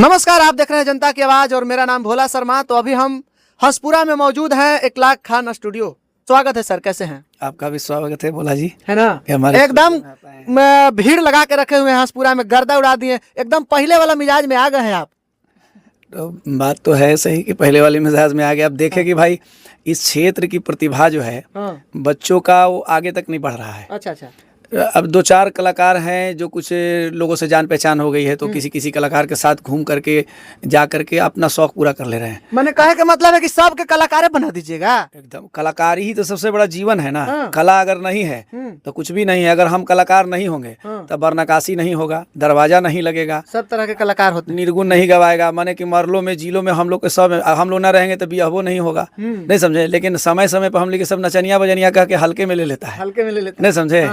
नमस्कार, आप देख रहे हैं जनता की आवाज और मेरा नाम भोला शर्मा। तो अभी हम हंसपुरा में मौजूद हैं, 1 लाख खान स्टूडियो। स्वागत है सर, कैसे हैं? आपका भी स्वागत है भोला जी, है ना। एकदम भीड़ लगा के रखे हुए हैं हंसपुरा में, गर्दा उड़ा दिए, एकदम पहले वाला मिजाज में आ गए हैं आप। तो बात तो है सही कि पहले वाले मिजाज में आ गया। अब देखें कि भाई इस क्षेत्र की प्रतिभा जो है बच्चों का वो आगे तक नहीं बढ़ रहा है। अच्छा अच्छा। अब 2-4 कलाकार हैं जो कुछ लोगों से जान पहचान हो गई है, तो किसी कलाकार के साथ घूम करके जा करके अपना शौक पूरा कर ले रहे हैं। मैंने कहा कि मतलब है कि सबके कलाकार बना दीजिएगा। एकदम कलाकारी ही तो सबसे बड़ा जीवन है ना। कला अगर नहीं है तो कुछ भी नहीं है। अगर हम कलाकार नहीं होंगे तब बरनकासी नहीं होगा, दरवाजा नहीं लगेगा, सब तरह के कलाकार होते हैं। निर्गुण नहीं गवाएगा, माने कि मरलों में जीलों में हम लोग के सब हम लोग ना रहेंगे तो बियाहो नहीं होगा। नहीं समझे। लेकिन समय समय पर हम लोग सब नचनिया बजनिया कह के हल्के में ले लेता है, हल्के में ले लेते नहीं समझे।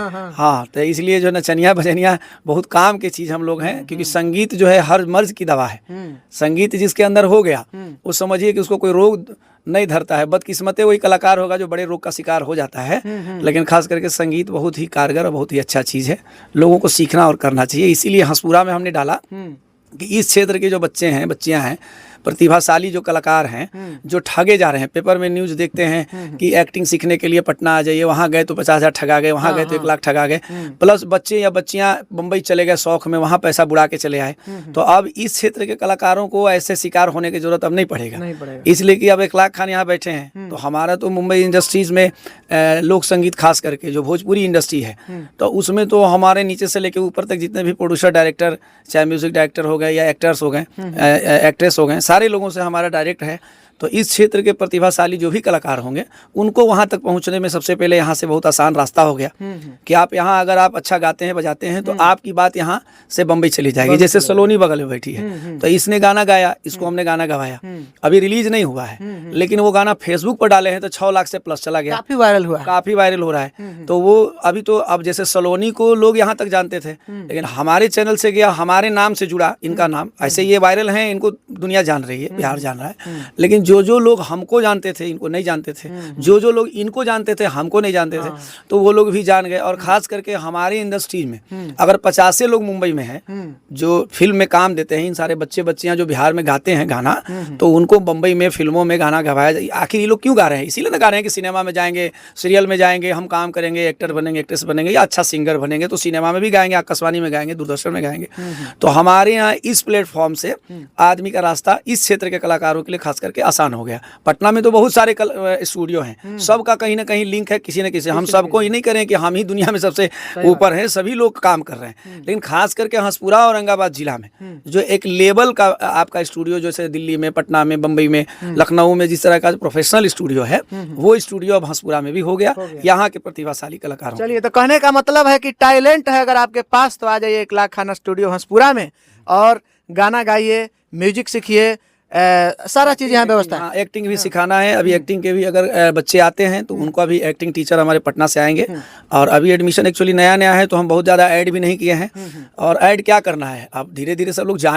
हाँ, तो इसलिए जो नचनिया बजनिया बहुत काम की चीज हम लोग हैं, क्योंकि संगीत जो है हर मर्ज की दवा है। संगीत जिसके अंदर हो गया वो समझिए कि उसको कोई रोग नहीं धरता है। बदकिस्मते वही कलाकार होगा जो बड़े रोग का शिकार हो जाता है। लेकिन खास करके संगीत बहुत ही कारगर और बहुत ही अच्छा चीज़ है, लोगों को सीखना और करना चाहिए। इसीलिए हंसपुरा में हमने डाला कि इस क्षेत्र के जो बच्चे हैं, बच्चियां हैं, प्रतिभाशाली जो कलाकार हैं, जो ठगे जा रहे हैं। पेपर में न्यूज़ देखते हैं कि एक्टिंग सीखने के लिए पटना आ जाइए, वहाँ गए तो 50,000 ठगा गए, वहाँ गए तो 1 लाख ठगा गए। प्लस बच्चे या बच्चियाँ बम्बई चले गए शौक में, वहाँ पैसा बुड़ा के चले आए। तो अब इस क्षेत्र के कलाकारों को ऐसे शिकार होने की जरूरत अब नहीं पड़ेगा। इसलिए कि अब 1 लाख खान यहाँ बैठे हैं। तो हमारा तो मुंबई इंडस्ट्रीज़ में लोक संगीत खास करके जो भोजपुरी इंडस्ट्री है, तो उसमें तो हमारे नीचे से लेकर ऊपर तक जितने भी प्रोड्यूसर डायरेक्टर, चाहे म्यूजिक डायरेक्टर हो गए या एक्टर्स हो गए, एक्ट्रेस हो गए, सारे लोगों से हमारा डायरेक्ट है। तो इस क्षेत्र के प्रतिभाशाली जो भी कलाकार होंगे उनको वहाँ तक पहुँचने में सबसे पहले यहाँ से बहुत आसान रास्ता हो गया कि आप यहाँ अगर आप अच्छा गाते हैं बजाते हैं तो आपकी बात यहाँ से बम्बई चली जाएगी। जैसे सलोनी बगल में बैठी है, तो इसने गाना गाया, इसको हमने गाना गवाया, अभी रिलीज नहीं हुआ है, लेकिन वो गाना फेसबुक पर डाले हैं तो 6 लाख से प्लस चला गया, काफी वायरल हुआ, काफी वायरल हो रहा है। तो वो अभी तो अब जैसे सलोनी को लोग यहाँ तक जानते थे, लेकिन हमारे चैनल से गया, हमारे नाम से जुड़ा इनका नाम, ऐसे ये वायरल हैं, इनको दुनिया जान रही है, बिहार जान रहा है। लेकिन जो लोग हमको जानते थे इनको नहीं जानते थे, जो लोग इनको जानते थे हमको नहीं जानते थे, तो वो लोग भी जान गए। और खास करके हमारी इंडस्ट्री में अगर 50 लोग मुंबई में हैं जो फिल्म में काम देते हैं, इन सारे बच्चे बच्चियां जो बिहार में गाते हैं गाना, तो उनको मुंबई में फिल्मों में गाना गवाया जाए। आखिर ये लोग क्यों गा रहे हैं? इसीलिए ना गा रहे हैं कि सिनेमा में जाएंगे, सीरियल में जाएंगे, हम काम करेंगे, एक्टर बनेंगे, एक्ट्रेस बनेंगे या अच्छा सिंगर बनेंगे, तो सिनेमा में भी गाएंगे, आकाशवाणी में गाएंगे, दूरदर्शन में गाएंगे। तो हमारे यहाँ इस प्लेटफॉर्म से आदमी का रास्ता इस क्षेत्र के कलाकारों के लिए खास करके आसान हो गया। पटना में तो बहुत सारे स्टूडियो हैं, सबका कहीं ना कहीं लिंक है किसी न किसी। हम सबको ये नहीं करें कि हम ही दुनिया में सबसे ऊपर हैं, सभी लोग काम कर रहे हैं। लेकिन खास करके हंसपुरा और औरंगाबाद जिला में जो एक लेवल का आपका स्टूडियो, जैसे दिल्ली में, पटना में, बम्बई में, लखनऊ में जिस तरह का प्रोफेशनल स्टूडियो है, वो स्टूडियो अब हंसपुरा में भी हो गया, यहाँ के प्रतिभाशाली कलाकार। चलिए, तो कहने का मतलब है कि टैलेंट है अगर आपके पास तो आ जाइए 1 लाख खान स्टूडियो हंसपुरा में और गाना गाइए, म्यूजिक सीखिए, सारा चीज यहाँ व्यवस्था है। एक्टिंग भी सिखाना है। अभी एक्टिंग के भी अगर बच्चे आते हैं तो उनको अभी एक्टिंग टीचर हमारे पटना से आएंगे। और अभी एडमिशन एक्चुअली नया है, तो हम बहुत ज़्यादा ऐड भी नहीं किए हैं। और ऐड क्या करना है, अब धीरे धीरे सब लोग जान